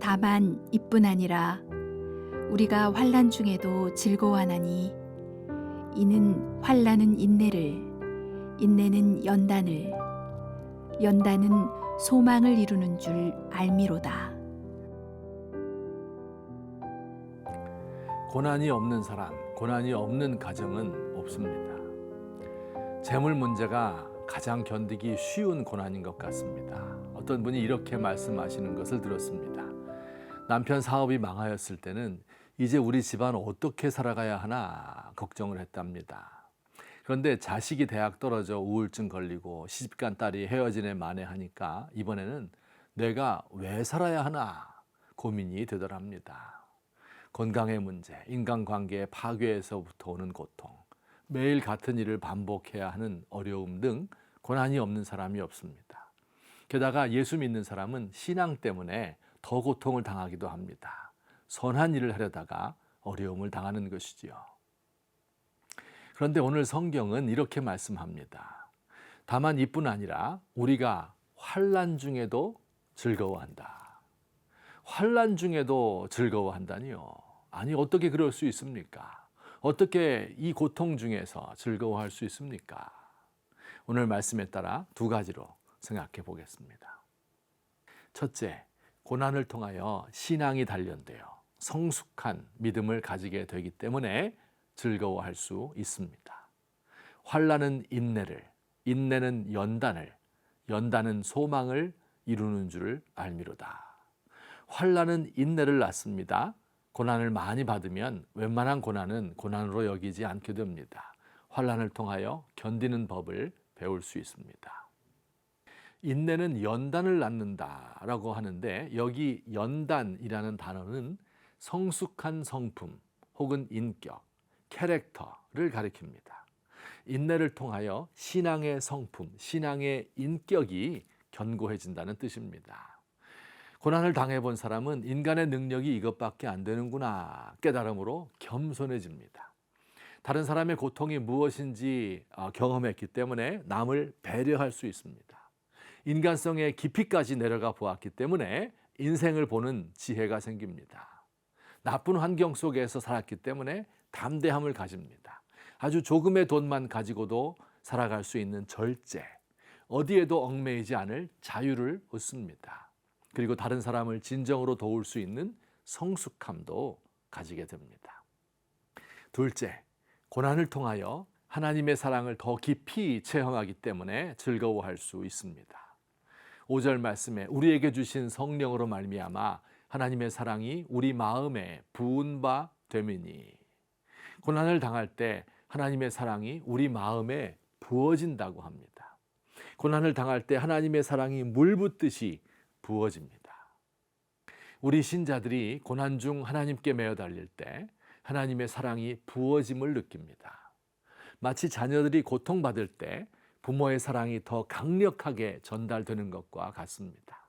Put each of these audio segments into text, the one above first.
다만 이뿐 아니라 우리가 환난 중에도 즐거워하나니 이는 환난은 인내를, 인내는 연단을, 연단은 소망을 이루는 줄 알미로다. 고난이 없는 사람, 고난이 없는 가정은 없습니다. 재물 문제가 가장 견디기 쉬운 고난인 것 같습니다. 어떤 분이 이렇게 말씀하시는 것을 들었습니다. 남편 사업이 망하였을 때는 이제 우리 집안 어떻게 살아가야 하나 걱정을 했답니다. 그런데 자식이 대학 떨어져 우울증 걸리고 시집간 딸이 헤어지네 마네 하니까 이번에는 내가 왜 살아야 하나 고민이 되더랍니다. 건강의 문제, 인간관계의 파괴에서부터 오는 고통, 매일 같은 일을 반복해야 하는 어려움 등 고난이 없는 사람이 없습니다. 게다가 예수 믿는 사람은 신앙 때문에 더 고통을 당하기도 합니다. 선한 일을 하려다가 어려움을 당하는 것이지요. 그런데 오늘 성경은 이렇게 말씀합니다. 다만 이뿐 아니라 우리가 환난 중에도 즐거워한다. 환난 중에도 즐거워한다니요. 아니 어떻게 그럴 수 있습니까? 어떻게 이 고통 중에서 즐거워할 수 있습니까? 오늘 말씀에 따라 두 가지로 생각해 보겠습니다. 첫째, 고난을 통하여 신앙이 단련되어 성숙한 믿음을 가지게 되기 때문에 즐거워할 수 있습니다. 환난은 인내를, 인내는 연단을, 연단은 소망을 이루는 줄 알미로다. 환난은 인내를 낳습니다. 고난을 많이 받으면 웬만한 고난은 고난으로 여기지 않게 됩니다. 환난을 통하여 견디는 법을 배울 수 있습니다. 인내는 연단을 낳는다라고 하는데 여기 연단이라는 단어는 성숙한 성품 혹은 인격, 캐릭터를 가리킵니다. 인내를 통하여 신앙의 성품, 신앙의 인격이 견고해진다는 뜻입니다. 고난을 당해본 사람은 인간의 능력이 이것밖에 안 되는구나 깨달음으로 겸손해집니다. 다른 사람의 고통이 무엇인지 경험했기 때문에 남을 배려할 수 있습니다. 인간성의 깊이까지 내려가 보았기 때문에 인생을 보는 지혜가 생깁니다. 나쁜 환경 속에서 살았기 때문에 담대함을 가집니다. 아주 조금의 돈만 가지고도 살아갈 수 있는 절제, 어디에도 얽매이지 않을 자유를 얻습니다. 그리고 다른 사람을 진정으로 도울 수 있는 성숙함도 가지게 됩니다. 둘째, 고난을 통하여 하나님의 사랑을 더 깊이 체험하기 때문에 즐거워할 수 있습니다. 5절 말씀에 우리에게 주신 성령으로 말미암아 하나님의 사랑이 우리 마음에 부은 바 되미니. 고난을 당할 때 하나님의 사랑이 우리 마음에 부어진다고 합니다. 고난을 당할 때 하나님의 사랑이 물 붓듯이 부어집니다. 우리 신자들이 고난 중 하나님께 매어 달릴 때 하나님의 사랑이 부어짐을 느낍니다. 마치 자녀들이 고통받을 때 부모의 사랑이 더 강력하게 전달되는 것과 같습니다.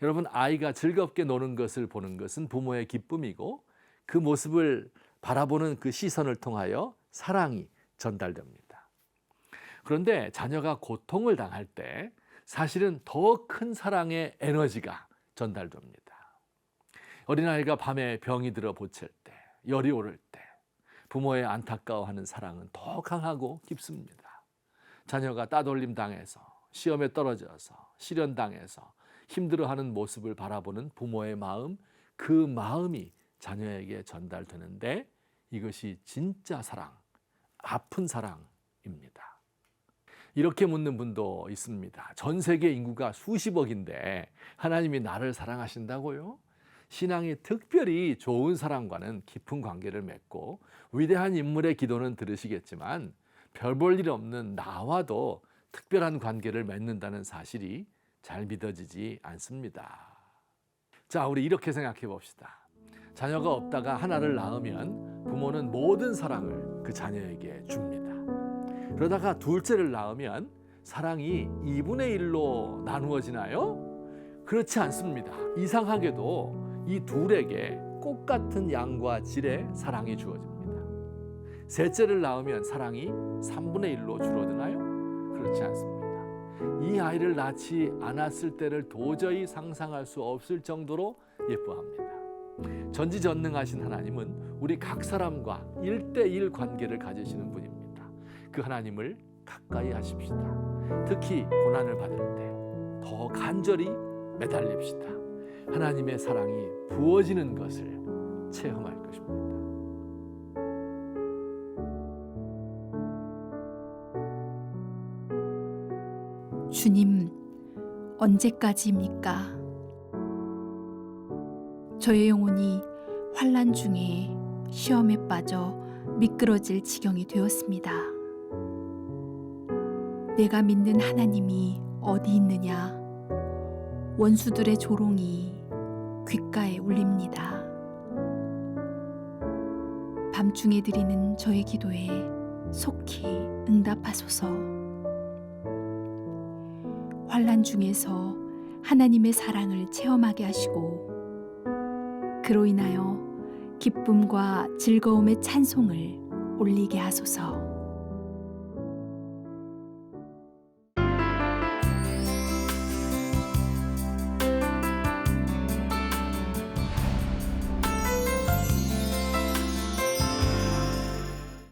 여러분, 아이가 즐겁게 노는 것을 보는 것은 부모의 기쁨이고 그 모습을 바라보는 그 시선을 통하여 사랑이 전달됩니다. 그런데 자녀가 고통을 당할 때 사실은 더 큰 사랑의 에너지가 전달됩니다. 어린아이가 밤에 병이 들어 보챌 때, 열이 오를 때 부모의 안타까워하는 사랑은 더 강하고 깊습니다. 자녀가 따돌림 당해서 시험에 떨어져서 시련 당해서 힘들어하는 모습을 바라보는 부모의 마음, 그 마음이 자녀에게 전달되는데 이것이 진짜 사랑, 아픈 사랑입니다. 이렇게 묻는 분도 있습니다. 전 세계 인구가 수십억인데 하나님이 나를 사랑하신다고요? 신앙이 특별히 좋은 사람과는 깊은 관계를 맺고 위대한 인물의 기도는 들으시겠지만 별 볼 일 없는 나와도 특별한 관계를 맺는다는 사실이 잘 믿어지지 않습니다. 자, 우리 이렇게 생각해 봅시다. 자녀가 없다가 하나를 낳으면 부모는 모든 사랑을 그 자녀에게 줍니다. 그러다가 둘째를 낳으면 사랑이 2분의 1로 나누어지나요? 그렇지 않습니다. 이상하게도 이 둘에게 꽃 같은 양과 질의 사랑이 주어집니다. 셋째를 낳으면 사랑이 3분의 1로 줄어드나요? 그렇지 않습니다. 이 아이를 낳지 않았을 때를 도저히 상상할 수 없을 정도로 예뻐합니다. 전지전능하신 하나님은 우리 각 사람과 1대1 관계를 가지시는 분입니다. 그 하나님을 가까이 하십시다. 특히 고난을 받을 때 더 간절히 매달립시다. 하나님의 사랑이 부어지는 것을 체험할 것입니다. 주님, 언제까지입니까? 저의 영혼이 환난 중에 시험에 빠져 미끄러질 지경이 되었습니다. 내가 믿는 하나님이 어디 있느냐? 원수들의 조롱이 귓가에 울립니다. 밤중에 드리는 저의 기도에 속히 응답하소서. 환난 중에서 하나님의 사랑을 체험하게 하시고 그로 인하여 기쁨과 즐거움의 찬송을 올리게 하소서.